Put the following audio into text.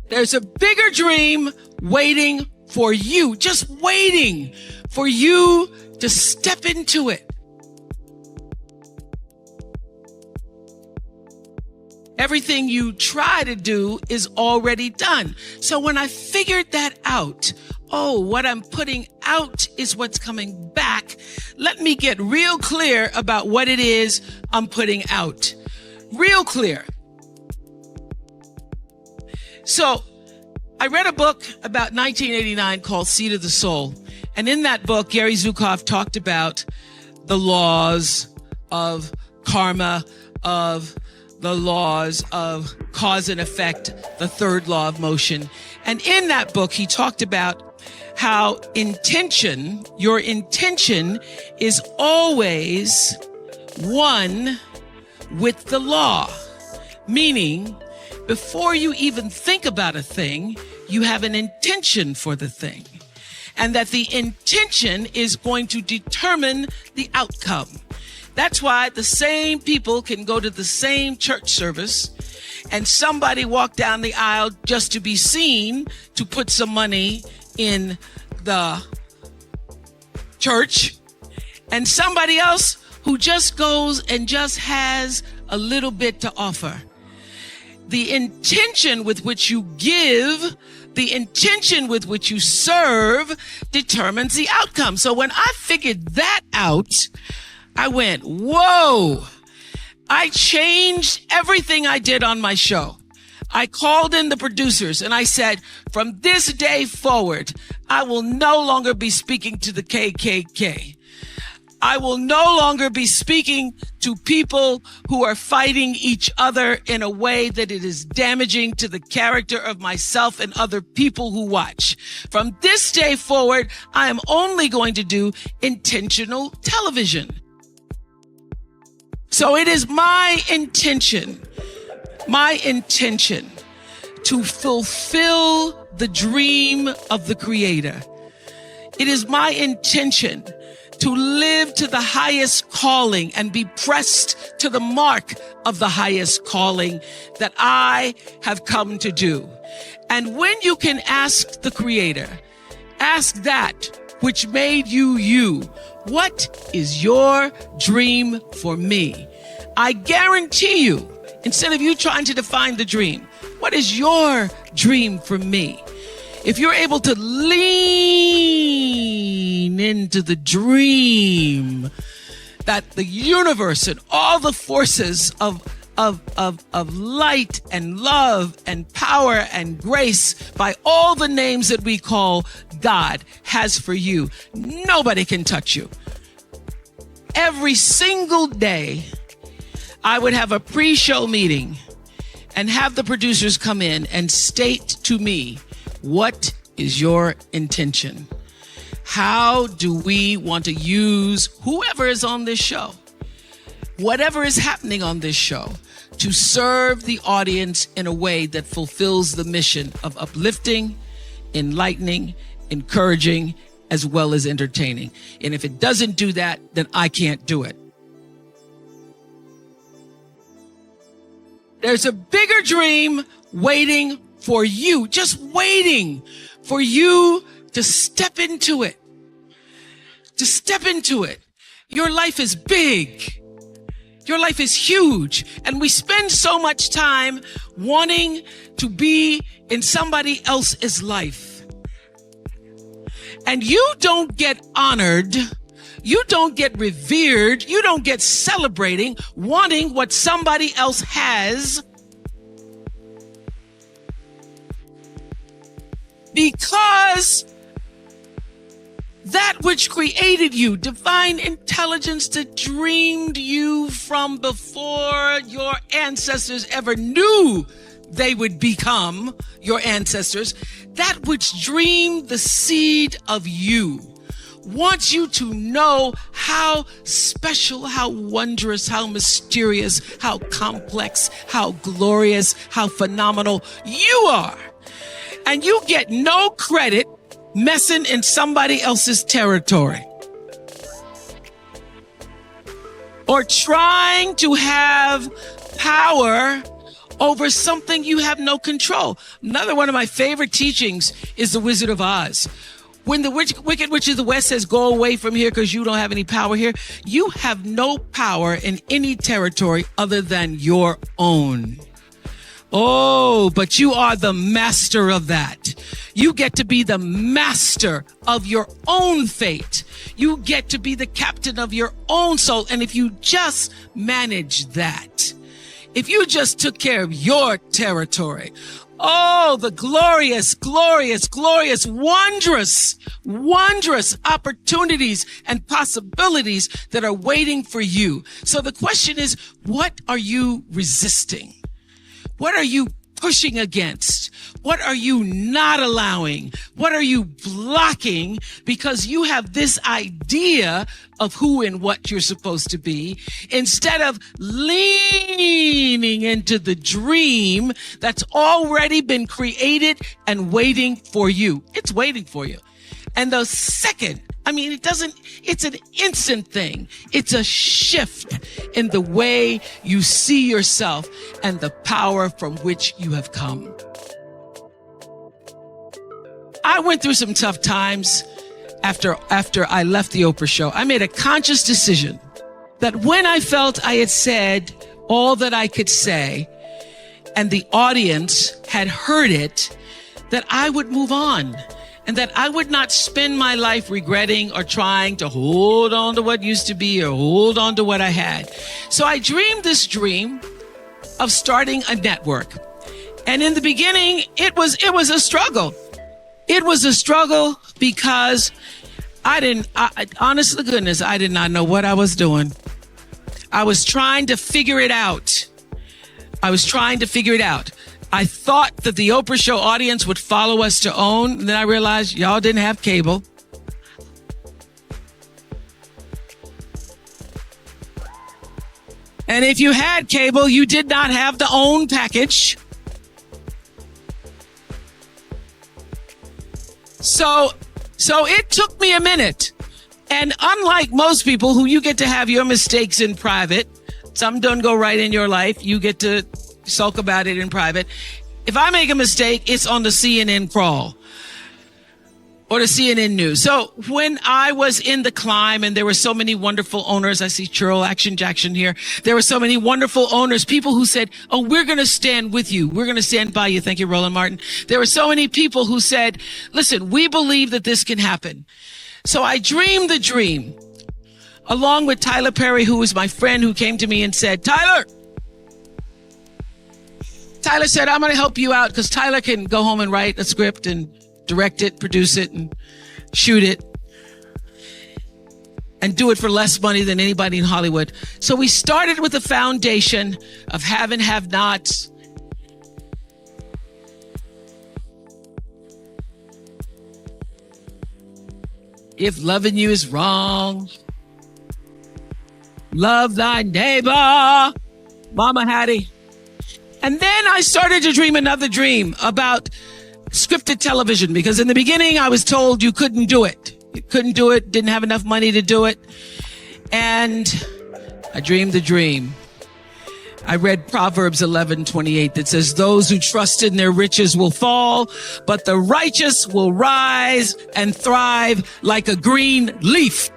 There's a bigger dream waiting for you, just waiting for you to step into it. Everything you try to do is already done. So when I figured that out, what I'm putting out is what's coming back. Let me get real clear about what it is I'm putting out. Real clear. So I read a book about 1989 called Seed of the Soul. And in that book, Gary Zukav talked about the laws of karma, of the laws of cause and effect, the third law of motion. And in that book, he talked about how your intention is always one with the law. Meaning, before you even think about a thing, you have an intention for the thing. And that the intention is going to determine the outcome. That's why the same people can go to the same church service and somebody walk down the aisle just to be seen to put some money in the church, and somebody else who just goes and just has a little bit to offer. The intention with which you give, the intention with which you serve determines the outcome. So when I figured that out, I went, whoa, I changed everything I did on my show. I called in the producers and I said, from this day forward, I will no longer be speaking to the KKK. I will no longer be speaking to people who are fighting each other in a way that it is damaging to the character of myself and other people who watch. From this day forward, I am only going to do intentional television. So it is my intention to fulfill the dream of the Creator. It is my intention to live to the highest calling and be pressed to the mark of the highest calling that I have come to do. And when you can ask the Creator, ask that which made you you, what is your dream for me? I guarantee you, instead of you trying to define the dream, what is your dream for me? If you're able to lean into the dream that the universe and all the forces of light and love and power and grace by all the names that we call God has for you, nobody can touch you. Every single day, I would have a pre-show meeting and have the producers come in and state to me, what is your intention? How do we want to use whoever is on this show, whatever is happening on this show, to serve the audience in a way that fulfills the mission of uplifting, enlightening, encouraging, as well as entertaining. And if it doesn't do that, then I can't do it. There's a bigger dream waiting for you, just waiting for you to step into it. To step into it. Your life is big. Your life is huge. And we spend so much time wanting to be in somebody else's life. And you don't get honored. You don't get revered. You don't get celebrating wanting what somebody else has, because that which created you, divine intelligence that dreamed you from before your ancestors ever knew they would become your ancestors, that which dreamed the seed of you, wants you to know how special, how wondrous, how mysterious, how complex, how glorious, how phenomenal you are. And you get no credit messing in somebody else's territory or trying to have power over something you have no control. Another one of my favorite teachings is The Wizard of Oz. When the Wicked Witch of the West says, go away from here because you don't have any power here, you have no power in any territory other than your own. Oh, but you are the master of that. You get to be the master of your own fate. You get to be the captain of your own soul. And if you just manage that, if you just took care of your territory, oh, the glorious, glorious, glorious, wondrous, wondrous opportunities and possibilities that are waiting for you. So the question is, what are you resisting? What are you pushing against? What are you not allowing? What are you blocking because you have this idea of who and what you're supposed to be instead of leaning into the dream that's already been created and waiting for you? It's waiting for you. And the second, it's an instant thing. It's a shift in the way you see yourself and the power from which you have come. I went through some tough times after I left the Oprah show. I made a conscious decision that when I felt I had said all that I could say and the audience had heard it, that I would move on. And that I would not spend my life regretting or trying to hold on to what used to be or hold on to what I had. So I dreamed this dream of starting a network. And in the beginning, it was a struggle. It was a struggle because honest to goodness, I did not know what I was doing. I was trying to figure it out. I thought that the Oprah show audience would follow us to OWN. And then I realized y'all didn't have cable. And if you had cable, you did not have the OWN package. So it took me a minute. And unlike most people who you get to have your mistakes in private, some don't go right in your life. You get to sulk about it in private. If I make a mistake, it's on the CNN crawl or the CNN news. So when I was in the climb and there were so many wonderful owners, I see Churl Action Jackson here. There were so many wonderful owners, people who said, oh, we're going to stand with you. We're going to stand by you. Thank you, Roland Martin. There were so many people who said, listen, we believe that this can happen. So I dreamed the dream along with Tyler Perry, who was my friend, who came to me and said, Tyler said, I'm going to help you out because Tyler can go home and write a script and direct it, produce it, and shoot it, and do it for less money than anybody in Hollywood. So we started with a foundation of have and have nots. If loving you is wrong, love thy neighbor, Mama Hattie. And then I started to dream another dream about scripted television, because in the beginning I was told you couldn't do it. You couldn't do it, didn't have enough money to do it. And I dreamed the dream. I read Proverbs 11:28 that says, those who trust in their riches will fall, but the righteous will rise and thrive like a green leaf.